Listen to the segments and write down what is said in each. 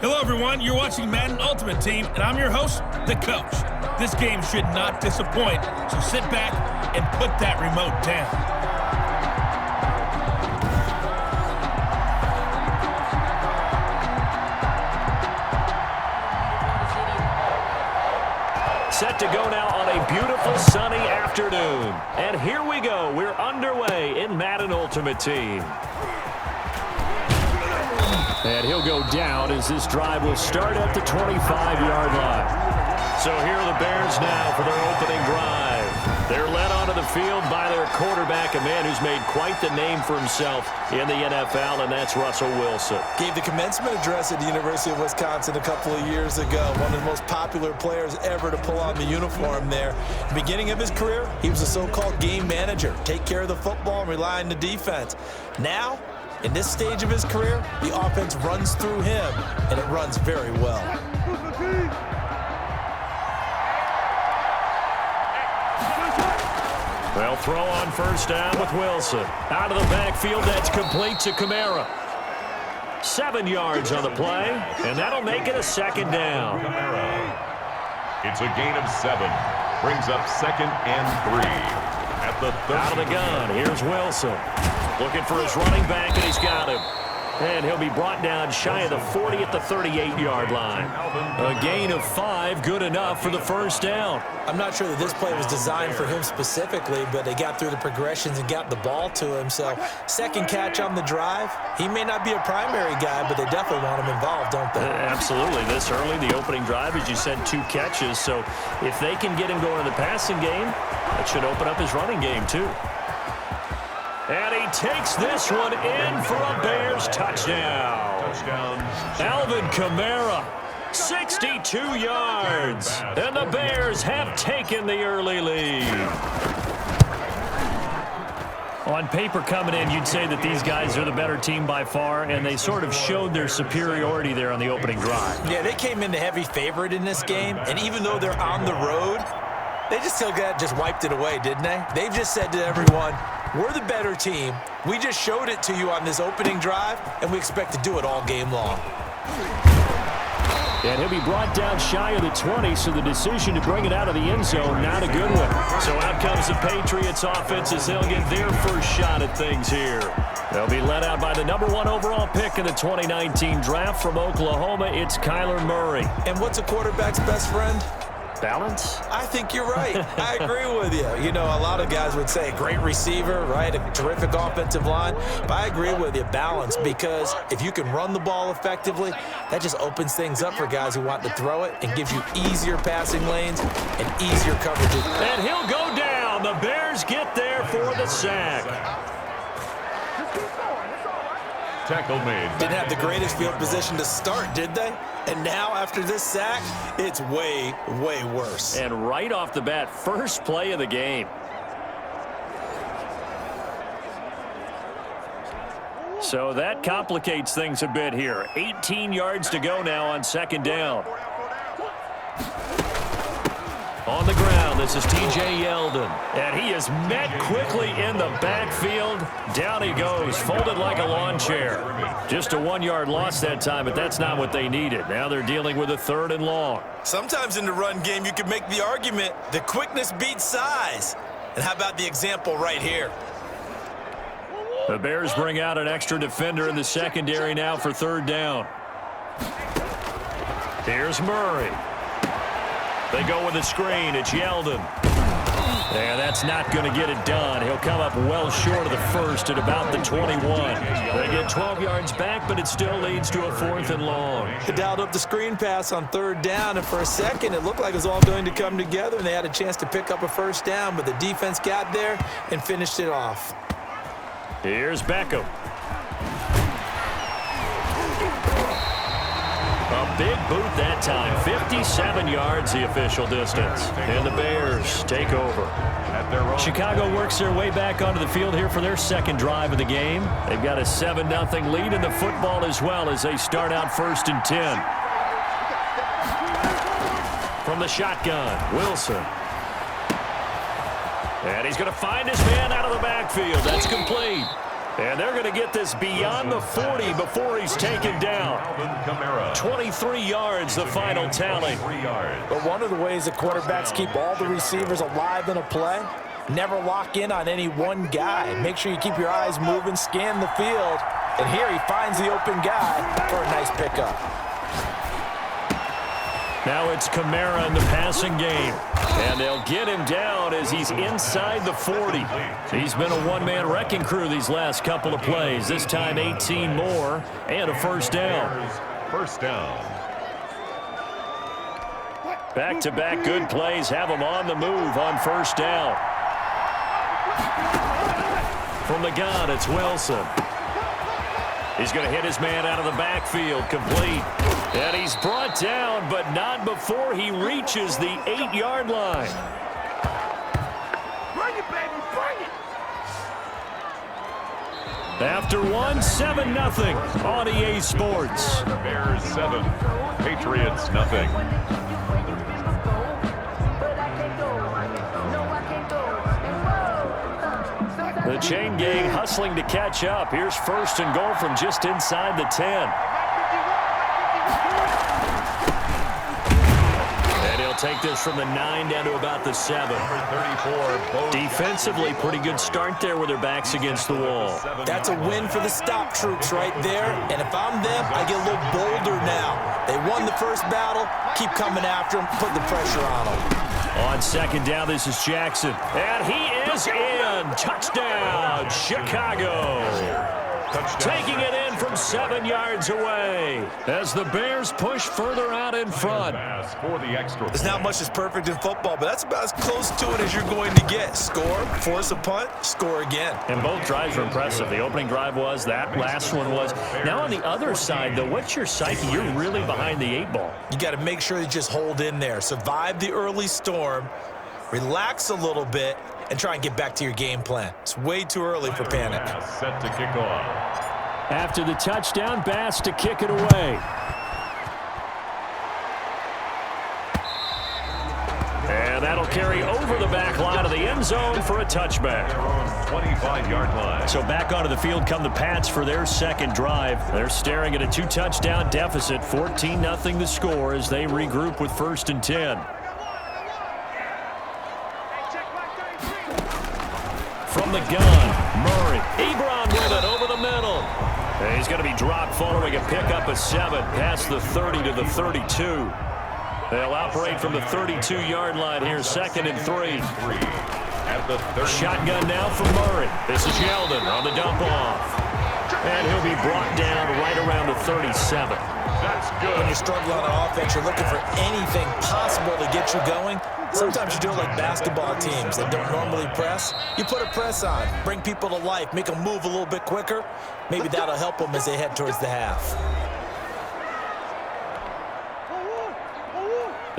Hello, everyone. You're watching Madden Ultimate Team, and I'm your host, the coach. This game should not disappoint, so sit back and put that remote down. Set to go now on a beautiful sunny afternoon. And here we go. We're underway in Madden Ultimate Team. And he'll go down as this drive will start at the 25-yard line. So here are the Bears now for their opening drive. They're led onto the field by their quarterback, a man who's made quite the name for himself in the NFL, and that's Russell Wilson. Gave the commencement address at the University of Wisconsin a couple of years ago. One of the most popular players ever to pull on the uniform there. Beginning of his career, he was a so-called game manager. Take care of the football and rely on the defense. Now, in this stage of his career, the offense runs through him, and it runs very well. They'll throw on first down with Wilson. Out of the backfield, that's complete to Kamara. 7 yards on the play, and that'll make it a second down. It's a gain of 7. Brings up 2nd and 3. At the 30. Out of the gun, here's Wilson. Looking for his running back, and he's got him. And he'll be brought down shy of the 40 at the 38-yard line. A gain of 5, good enough for the first down. I'm not sure that this play was designed for him specifically, but they got through the progressions and got the ball to him. So, second catch on the drive. He may not be a primary guy, but they definitely want him involved, don't they? Absolutely. This early, the opening drive, as you said, 2 catches. So, if they can get him going in the passing game, that should open up his running game, too. And he takes this one in for a Bears touchdown. Alvin Kamara, 62 yards. And the Bears have taken the early lead. On paper coming in, you'd say that these guys are the better team by far, and they sort of showed their superiority there on the opening drive. Yeah, they came in the heavy favorite in this game, and even though they're on the road, they just wiped it away, didn't they? They've just said to everyone, we're the better team. We just showed it to you on this opening drive, and we expect to do it all game long. And he'll be brought down shy of the 20, so the decision to bring it out of the end zone, not a good one. So out comes the Patriots offense as they'll get their first shot at things here. They'll be led out by the #1 overall pick in the 2019 draft from Oklahoma. It's Kyler Murray. And what's a quarterback's best friend? Balance? I think you're right. I agree with you. You know, a lot of guys would say great receiver, right? A terrific offensive line. But I agree with you, balance, because if you can run the ball effectively, that just opens things up for guys who want to throw it and gives you easier passing lanes and easier coverages. And he'll go down. The Bears get there for the sack. Tackle made. Didn't have the greatest field position to start, did they? And now, after this sack, it's way, way worse. And right off the bat, first play of the game. So that complicates things a bit here. 18 yards to go now on second down. On the ground, this is T.J. Yeldon. And he is met quickly in the backfield. Down he goes, folded like a lawn chair. Just a 1-yard loss that time, but that's not what they needed. Now they're dealing with a 3rd and long. Sometimes in the run game, you can make the argument that quickness beats size. And how about the example right here? The Bears bring out an extra defender in the secondary now for 3rd down. Here's Murray. They go with a screen. It's Yeldon. Yeah, that's not going to get it done. He'll come up well short of the first at about the 21. They get 12 yards back, but it still leads to a 4th and long. They dialed up the screen pass on 3rd down, and for a second, it looked like it was all going to come together, and they had a chance to pick up a first down, but the defense got there and finished it off. Here's Beckham. A big boot that time. 57 yards the official distance. And the Bears take over. Chicago works their way back onto the field here for their second drive of the game. They've got a 7-0 lead in the football as well as they start out 1st and 10. From the shotgun, Wilson. And he's going to find his man out of the backfield. That's complete. And they're going to get this beyond the 40 before he's taken down. 23 yards, the final tally. But one of the ways that quarterbacks keep all the receivers alive in a play, never lock in on any one guy. Make sure you keep your eyes moving, scan the field. And here he finds the open guy for a nice pickup. Now it's Kamara in the passing game. And they'll get him down as he's inside the 40. He's been a one-man wrecking crew these last couple of plays. This time 18 more and a first down. First down. Back-to-back good plays have him on the move on first down. From the gun, it's Wilson. He's going to hit his man out of the backfield, complete. And he's brought down, but not before he reaches the 8-yard line. Bring it, baby, bring it! After one, 7-0 on EA Sports. Bears 7, Patriots nothing. The chain gang hustling to catch up. Here's first and goal from just inside the 10. And he'll take this from the 9 down to about the 7. 34. Defensively, pretty good start there with their backs against the wall. That's a win for the stop troops right there. And if I'm them, I get a little bolder now. They won the first battle. Keep coming after them. Put the pressure on them. On second down, this is Jackson. And he is in. Touchdown, Chicago. Taking it in from 7 yards away as the Bears push further out in front. There's not much that's perfect in football, but that's about as close to it as you're going to get. Score, force a punt, score again. And both drives were impressive. The opening drive was, that last one was. Now on the other side, though, what's your psyche? You're really behind the 8 ball. You got to make sure you just hold in there. Survive the early storm, relax a little bit, and try and get back to your game plan. It's way too early for panic. Set to kick off. After the touchdown, Bass to kick it away. And that'll carry over the back line of the end zone for a touchback. 25-yard line. So back onto the field come the Pats for their second drive. They're staring at a 2-touchdown deficit, 14-0 the score as they regroup with first and 10. From the gun, Murray. Ebron with it over the middle. And he's going to be dropped following a pickup of 7 past the 30 to the 32. They'll operate from the 32-yard line here, second and 3. Shotgun now for Murray. This is Yeldon on the dump off. And he'll be brought down right around the 37. That's good. When you're struggling on offense, you're looking for anything possible to get you going. Sometimes you do it like basketball teams that don't normally press. You put a press on, bring people to life, make them move a little bit quicker. Maybe that'll help them as they head towards the half.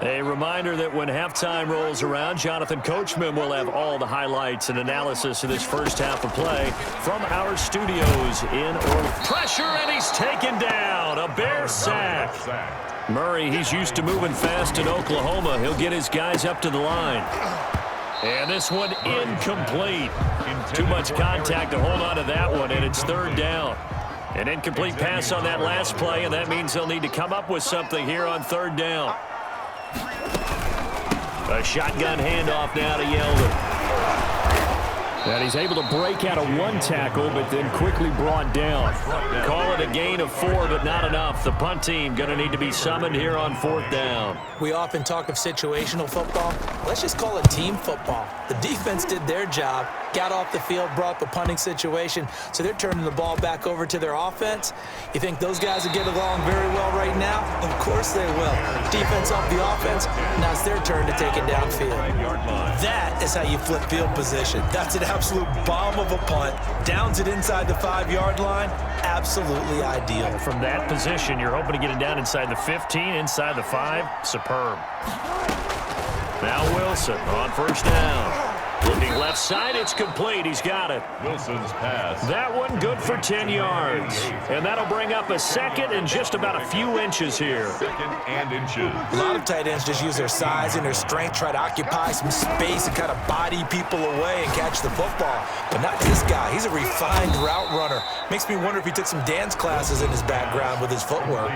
A reminder that when halftime rolls around, Jonathan Coachman will have all the highlights and analysis of this first half of play from our studios in Orlando. Pressure, and he's taken down. A Bear sack. Murray, he's used to moving fast in Oklahoma. He'll get his guys up to the line. And this one incomplete. Too much contact to hold on to that one, and it's third down. An incomplete pass on that last play, and that means they'll need to come up with something here on third down. A shotgun handoff now to Yeldon. And he's able to break out of one tackle, but then quickly brought down. Call it a gain of 4, but not enough. The punt team going to need to be summoned here on fourth down. We often talk of situational football. Let's just call it team football. The defense did their job, got off the field, brought the punting situation, so they're turning the ball back over to their offense. You think those guys will get along very well right now? Of course they will. Defense off the offense, now it's their turn to take it downfield. That is how you flip field position. That's an absolute bomb of a punt. Downs it inside the 5-yard line. Absolutely ideal. From that position, you're hoping to get it down inside the 15, inside the 5. Superb. Now Wilson on first down. Looking left side, it's complete. He's got it. Wilson's pass. That one good for 10 yards. And that'll bring up a second and just about a few inches here. Second and inches. A lot of tight ends just use their size and their strength, try to occupy some space and kind of body people away and catch the football. But not this guy. He's a refined route runner. Makes me wonder if he took some dance classes in his background with his footwork.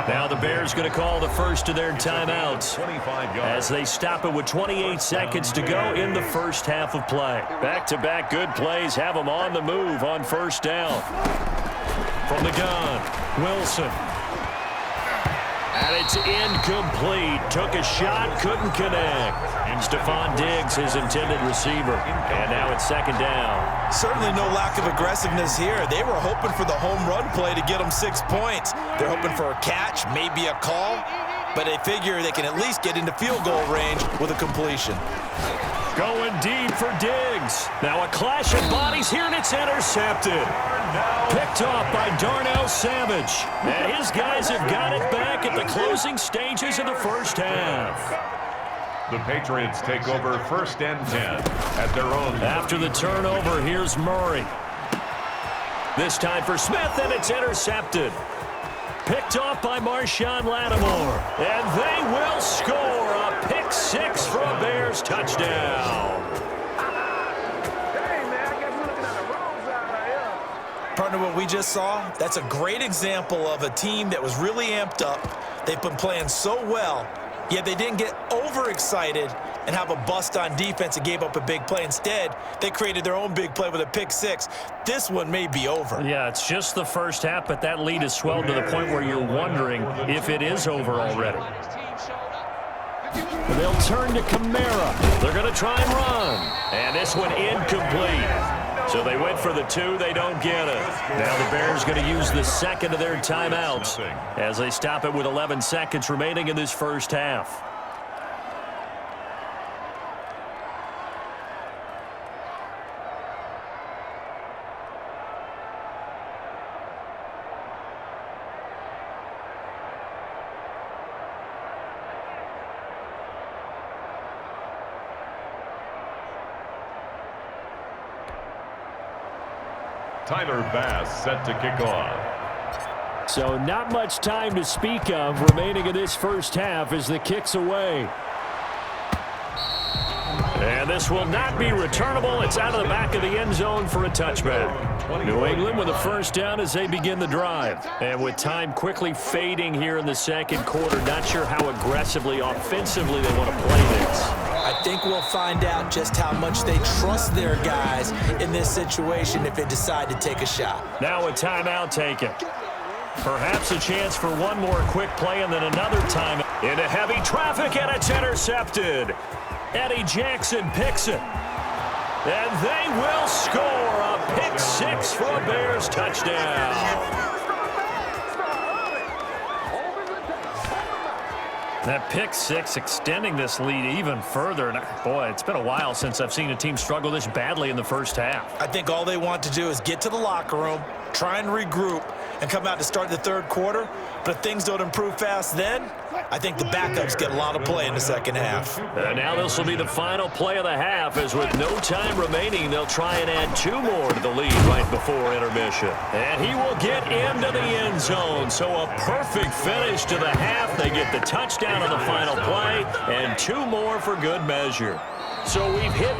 Now the Bears going to call the first of their timeouts 25 yards. as they stop it with 28 seconds to go in the first half of play. Back-to-back good plays have them on the move on first down. From the gun, Wilson. And it's incomplete. Took a shot, couldn't connect. Stephon Diggs, his intended receiver. And now it's second down. Certainly no lack of aggressiveness here. They were hoping for the home run play to get them 6 points. They're hoping for a catch, maybe a call, but they figure they can at least get into field goal range with a completion. Going deep for Diggs. Now a clash of bodies here, and it's intercepted. Picked off by Darnell Savage. And his guys have got it back at the closing stages of the first half. The Patriots take over first and 10 at their own. After the turnover, here's Murray. This time for Smith, and it's intercepted. Picked off by Marshawn Lattimore. And they will score a pick six for a Bears touchdown. Partner, what we just saw, that's a great example of a team that was really amped up. They've been playing so well, yet they didn't get overexcited and have a bust on defense and gave up a big play. Instead, they created their own big play with a pick six. This one may be over. Yeah, it's just the first half, but that lead has swelled to the point where you're wondering if it is over already. They'll turn to Kamara. They're going to try and run. And this one incomplete. So they went for the two. They don't get it. Now the Bears going to use the second of their timeouts as they stop it with 11 seconds remaining in this first half. Tyler Bass set to kick off. So not much time to speak of remaining in this first half as the kick's away. And this will not be returnable. It's out of the back of the end zone for a touchback. New England with a first down as they begin the drive. And with time quickly fading here in the second quarter, not sure how aggressively, offensively they want to play this. I think we'll find out just how much they trust their guys in this situation if they decide to take a shot. Now a timeout taken. Perhaps a chance for one more quick play and then another time into heavy traffic, and it's intercepted. Eddie Jackson picks it. And they will score a pick six for a Bears touchdown. That pick six extending this lead even further. And boy, it's been a while since I've seen a team struggle this badly in the first half. I think all they want to do is get to the locker room, try and regroup, and come out to start the third quarter. But if things don't improve fast then, I think the backups get a lot of play in the second half. And now this will be the final play of the half, as with no time remaining, they'll try and add two more to the lead right before intermission. And he will get into the end zone. So a perfect finish to the half. They get the touchdown on the final play, and two more for good measure. So we've hit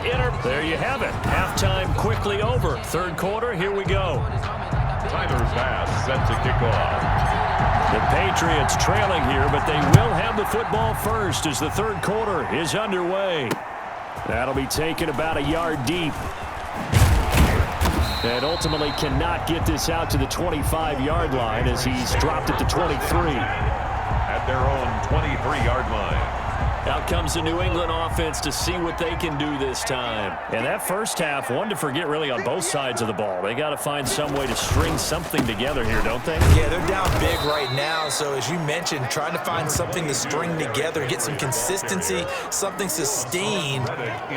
There you have it. Halftime quickly over. Third quarter, here we go. Tyler Bass set to kick off. The Patriots trailing here, but they will have the football first as the third quarter is underway. That'll be taken about a yard deep. And ultimately cannot get this out to the 25-yard line as he's dropped it to 23. At their own 23-yard line. Out comes the New England offense to see what they can do this time. And that first half, one to forget really on both sides of the ball. They got to find some way to string something together here, don't they? Yeah, they're down big right now. So as you mentioned, trying to find something to string together, get some consistency, something sustained,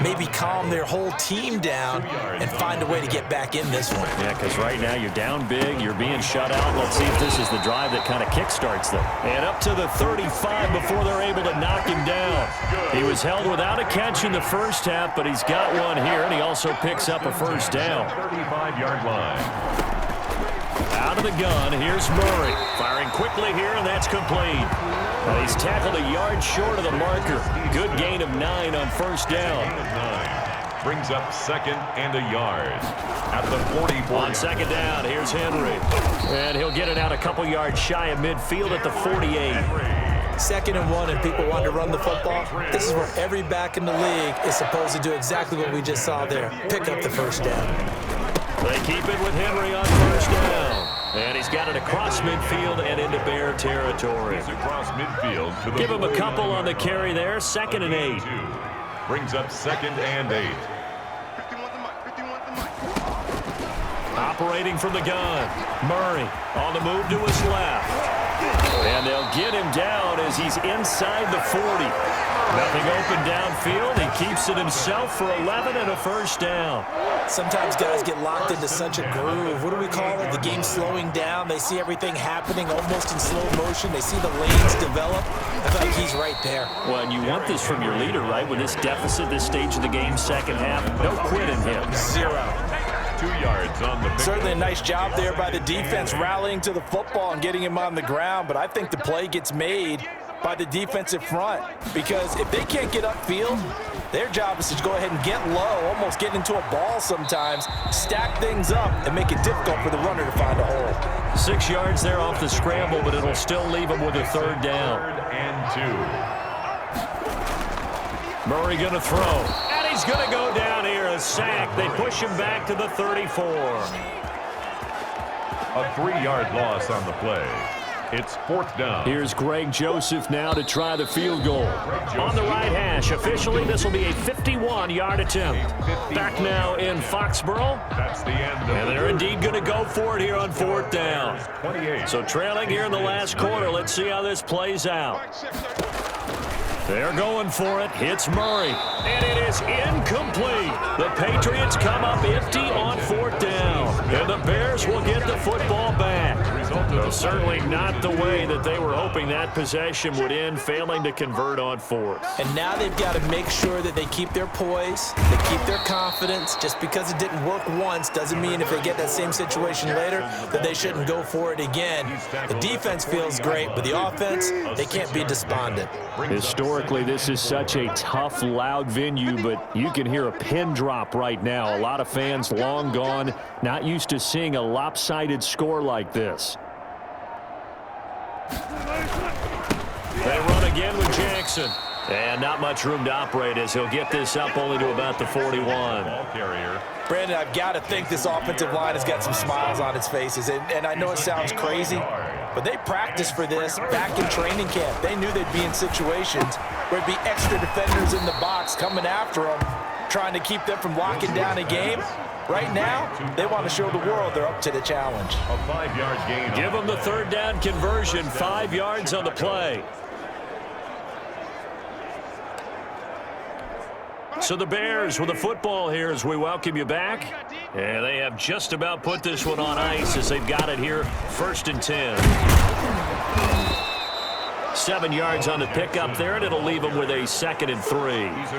maybe calm their whole team down and find a way to get back in this one. Yeah, because right now you're down big, you're being shut out. Let's see if this is the drive that kind of kickstarts them. And up to the 35 before they're able to knock him down. down. He was held without a catch in the first half, but he's got one here, and he also picks up a first down. 35-yard line. Out of the gun, here's Murray. Firing quickly here, and that's complete. Well, he's tackled a yard short of the marker. Good gain of 9 on first down. Brings up 2nd and a yard. At the 44. On 2nd down, here's Henry. And he'll get it out a couple yards shy of midfield at the 48. 2nd and 1, and people want to run the football. This is where every back in the league is supposed to do exactly what we just saw there. Pick up the first down. They keep it with Henry on first down. And he's got it across midfield and into Bear territory. He's across midfield. To the Give him a couple on the carry there. 2nd and 8. Brings up 2nd and 8. Operating from the gun. Murray on the move to his left. And they'll get him down as he's inside the 40. Nothing open downfield. He keeps it himself for 11 and a first down. Sometimes guys get locked into such a groove. What do we call it? The game slowing down. They see everything happening almost in slow motion. They see the lanes develop. I feel like he's right there. Well, and you want this from your leader, right? With this deficit, this stage of the game, second half, no quit in him. 0. 2 yards on the pick. Certainly a nice job there by the defense rallying to the football and getting him on the ground, but I think the play gets made by the defensive front, because if they can't get upfield, their job is to go ahead and get low, almost get into a ball sometimes, stack things up, and make it difficult for the runner to find a hole. 6 yards there off the scramble, but it'll still leave him with a 3rd down. 3rd and 2. Murray going to throw, and he's going to go down here, a sack. They push him back to the 34. A 3-yard loss on the play. It's 4th down. Here's Greg Joseph now to try the field goal. On the right hash, officially, this will be a 51-yard attempt. Back now in Foxborough. That's the end. And they're indeed going to go for it here on 4th down. 28. So trailing here in the last quarter. Let's see how this plays out. They're going for it. Hits Murray. And it is incomplete. The Patriots come up empty on 4th down. And the Bears will get the football back. Well, certainly not the way that they were hoping that possession would end, failing to convert on 4th. And now they've got to make sure that they keep their poise, they keep their confidence. Just because it didn't work once doesn't mean if they get that same situation later that they shouldn't go for it again. The defense feels great, but the offense, they can't be despondent. Historically, this is such a tough, loud venue, but you can hear a pin drop right now. A lot of fans long gone, not used to seeing a lopsided score like this. They run again with Jackson. And not much room to operate as he'll get this up only to about the 41. Ball carrier. Brandon, I've got to think this offensive line has got some smiles on its faces. And I know it sounds crazy, but they practiced for this back in training camp. They knew they'd be in situations where it'd be extra defenders in the box coming after them, trying to keep them from locking down a game. Right now, they want to show the world they're up to the challenge. A 5-yard gain. Give them the 3rd down conversion, 5 yards on the play. So the Bears with the football here as we welcome you back. And they have just about put this one on ice as they've got it here, 1st and 10. 7 yards on the pickup there, and it'll leave them with a 2nd and 3.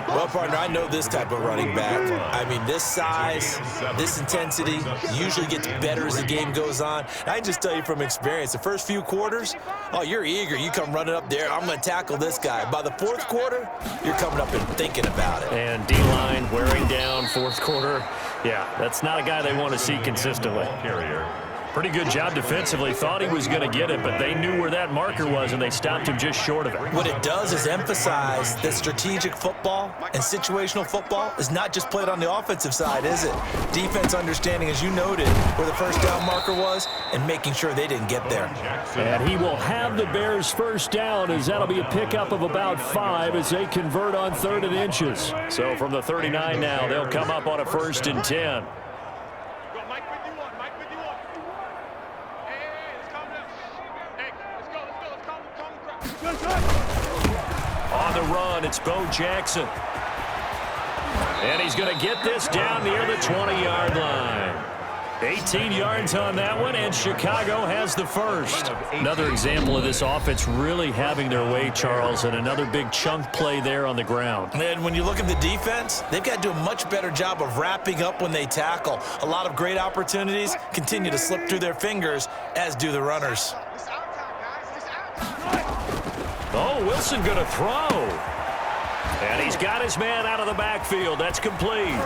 Well, partner, I know this type of running back. I mean, this size, this intensity usually gets better as the game goes on. And I can just tell you from experience, the first few quarters, oh, you're eager. You come running up there, I'm going to tackle this guy. By the 4th quarter, you're coming up and thinking about it. And D-line wearing down 4th quarter. Yeah, that's not a guy they want to see consistently. Carrier. Pretty good job defensively. Thought he was going to get it, but they knew where that marker was, and they stopped him just short of it. What it does is emphasize that strategic football and situational football is not just played on the offensive side, is it? Defense understanding, as you noted, where the 1st down marker was and making sure they didn't get there. And he will have the Bears 1st down, as that'll be a pickup of about 5 as they convert on 3rd and inches. So from the 39 now, they'll come up on a 1st and 10. On the run, it's Bo Jackson. And he's going to get this down near the 20-yard line. 18 yards on that one, and Chicago has the first. Another example of this offense really having their way, Charles, and another big chunk play there on the ground. And when you look at the defense, they've got to do a much better job of wrapping up when they tackle. A lot of great opportunities continue to slip through their fingers, as do the runners. Oh, Wilson going to throw. And he's got his man out of the backfield. That's complete.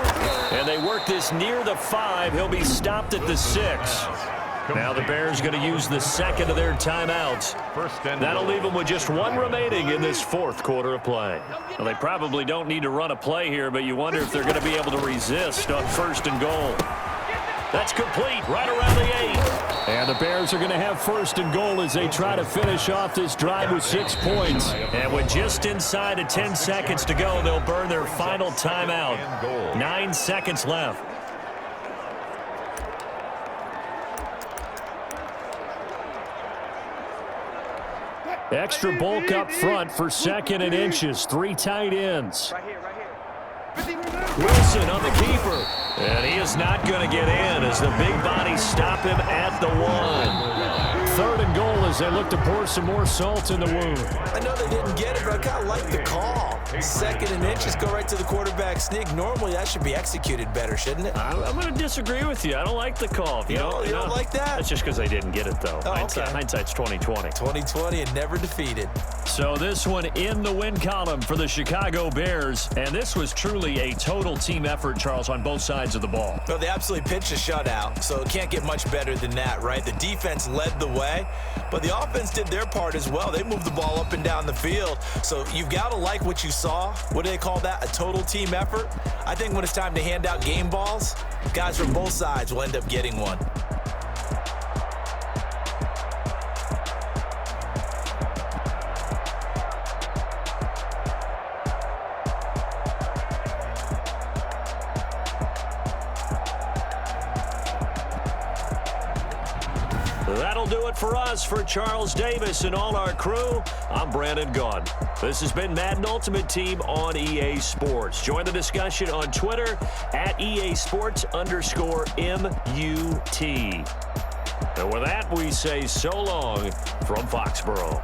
And they work this near the 5. He'll be stopped at the 6. Now the Bears going to use the second of their timeouts. That'll leave them with just one remaining in this fourth quarter of play. Well, they probably don't need to run a play here, but you wonder if they're going to be able to resist on 1st and goal. That's complete right around the 8. And the Bears are going to have 1st and goal as they try to finish off this drive with 6 points. And with just inside of 10 seconds to go, they'll burn their final timeout. 9 seconds left. Extra bulk up front for 2nd and inches. 3 tight ends. Wilson on the keeper. And he is not going to get in as the big bodies stop him at the 1. 3rd and goal as they look to pour some more salt in the wound. I know they didn't get it, but I kind of like the call. 2nd and inches, go right to the quarterback sneak. Normally, that should be executed better, shouldn't it? I'm going to disagree with you. I don't like the call. You don't like that? That's just because they didn't get it, though. Oh, okay. Hindsight's 20/20. 20/20 and never defeated. So this one in the win column for the Chicago Bears. And this was truly a total team effort, Charles, on both sides of the ball. Well, they absolutely pitched a shutout, so it can't get much better than that, right? The defense led the way, but the offense did their part as well. They moved the ball up and down the field. So you've got to like what you saw. What do they call that? A total team effort? I think when it's time to hand out game balls, guys from both sides will end up getting one. That'll do it for us. For Charles Davis and all our crew, I'm Brandon Gaudin. This has been Madden Ultimate Team on EA Sports. Join the discussion on Twitter at EASports_MUT. And with that, we say so long from Foxborough.